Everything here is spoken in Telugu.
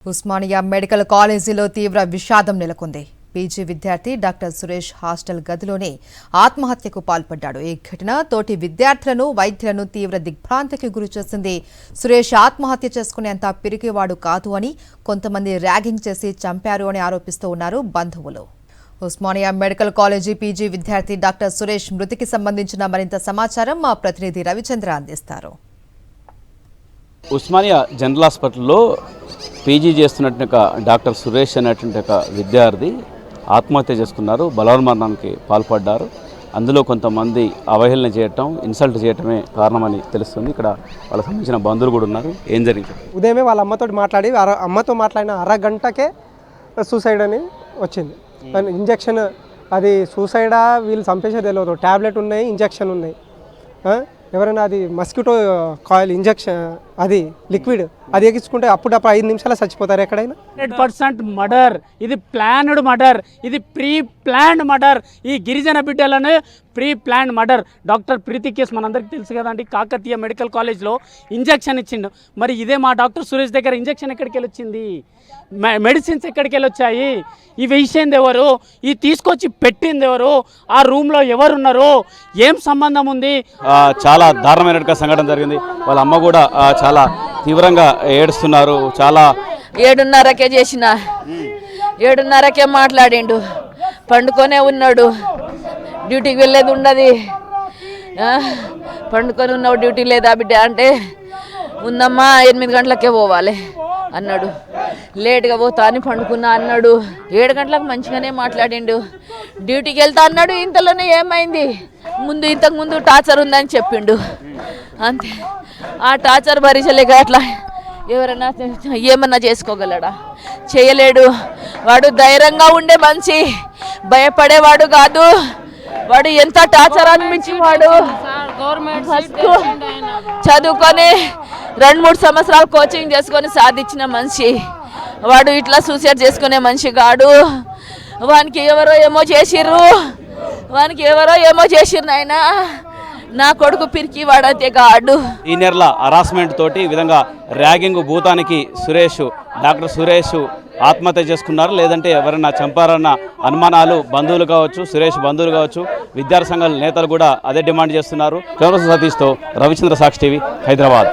ఉస్మానియా మెడికల్ కాలేజీలో తీవ్ర విషాదం నెలకొంది. పీజీ విద్యార్థి డాక్టర్ సురేష్ హాస్టల్ గదిలోనే ఆత్మహత్యకు పాల్పడ్డాడు. ఈ ఘటన తోటి విద్యార్థులను, వైద్యులను తీవ్ర దిగ్భ్రాంతికి గురిచేసింది. సురేష్ ఆత్మహత్య చేసుకునేంత పిరికివాడు కాదు అని, కొంతమంది ర్యాగింగ్ చేసి చంపారు అని ఆరోపిస్తూ ఉన్నారు బంధువులు. ఉస్మానియా మెడికల్ కాలేజీ పీజీ విద్యార్థి డాక్టర్ సురేష్ మృతికి సంబంధించిన మరింత సమాచారం మా ప్రతినిధి రవిచంద్ర అందిస్తారు. ఉస్మానియా జనరల్ హాస్పిటల్లో పీజీ చేస్తున్నట్టు డాక్టర్ సురేష్ అనేటువంటి ఒక విద్యార్థి ఆత్మహత్య చేసుకున్నారు. బలవన్మరణానికి పాల్పడ్డారు. అందులో కొంతమంది అవహేళన చేయటం, ఇన్సల్ట్ చేయటమే కారణమని తెలుస్తుంది. ఇక్కడ వాళ్ళకి సంబంధించిన బంధువులు కూడా ఉన్నారు. ఏం జరిగింది? ఉదయమే వాళ్ళ అమ్మతో మాట్లాడిన అరగంటకే సూసైడ్ అని వచ్చింది. ఇంజక్షన్ అది సూసైడా వీళ్ళు చంపేసేది తెలియదు. ట్యాబ్లెట్ ఉన్నాయి, ఇంజక్షన్ ఉన్నాయి. ఎవరైనా అది మస్కిటో కాయిల్ ఇంజక్షన్, అది లిక్విడ్ అది ఎక్కించుకుంటే అప్పుడప్పుడు 5 నిమిషాలు చచ్చిపోతారు ఎక్కడైనా. 100% మర్డర్. ఇది ప్లాన్డ్ మర్డర్, ఇది ప్రీ ప్లాన్డ్ మర్డర్. ఈ గిరిజన బిడ్డలను ప్రీ ప్లాన్డ్ మర్డర్. డాక్టర్ ప్రీతి కేసు మనందరికీ తెలుసు కదండి. కాకతీయ మెడికల్ కాలేజ్లో ఇంజక్షన్ ఇచ్చిండు. మరి ఇదే మా డాక్టర్ సురేష్ దగ్గర ఇంజక్షన్ ఎక్కడికి వెళ్ళొచ్చింది? మెడిసిన్స్ ఎక్కడికి వెళ్ళొచ్చాయి? ఈ వేసింది ఎవరు? ఈ తీసుకొచ్చి పెట్టింది ఎవరు? ఆ రూమ్లో ఎవరున్నారు? ఏం సంబంధం ఉంది? చాలా దారుణమైన సంఘటన జరిగింది. వాళ్ళ అమ్మ కూడా చాలా తీవ్రంగా ఏడుస్తున్నారు. చాలా 7:30కే చేసిన, 7:30కే మాట్లాడిండు. పండుకొనే ఉన్నాడు. డ్యూటీకి వెళ్ళేది ఉండదు. పండుకొని ఉన్నావు, డ్యూటీ లేదా బిడ్డ అంటే ఉందమ్మా 8 గంటలకే పోవాలి అన్నాడు. లేట్గా పోతా అని పండుకున్నా అన్నాడు. 7 గంటలకు మంచిగానే మాట్లాడిండు. డ్యూటీకి వెళ్తా అన్నాడు. ఇంతలోనే ఏమైంది? ఇంతకుముందు టార్చర్ ఉందని చెప్పిండు. అంతే. ఆ టార్చర్ భరించలేక అట్లా ఎవరైనా ఏమన్నా చేసుకోగలడా? చేయలేడు. వాడు ధైర్యంగా ఉండే మనిషి, భయపడేవాడు కాదు. వాడు ఎంత టార్చర్ అనిపించేవాడు. ఫస్ట్ చదువుకొని 2-3 సంవత్సరాలు కోచింగ్ చేసుకొని సాధించిన మనిషి వాడు. ఇట్లా సూసైడ్ చేసుకునే మనిషి కాడు. వానికి ఎవరో ఏమో చేసిర్రు నాయన. నా కొడుకు పిరికి వాడంతే కాడు. ఈ నెల హరాస్మెంట్ తోటి ఈ విధంగా ర్యాగింగ్ భూతానికి డాక్టర్ సురేష్ ఆత్మహత్య చేసుకున్నారు, లేదంటే ఎవరైనా చంపారన్న అనుమానాలు బంధువులు కావచ్చు, సురేష్ బంధువులు కావచ్చు, విద్యార్థి సంఘాల నేతలు కూడా అదే డిమాండ్ చేస్తున్నారు. కెమెరా సతీష్తో రవిచంద్ర, సాక్షి టీవీ, హైదరాబాద్.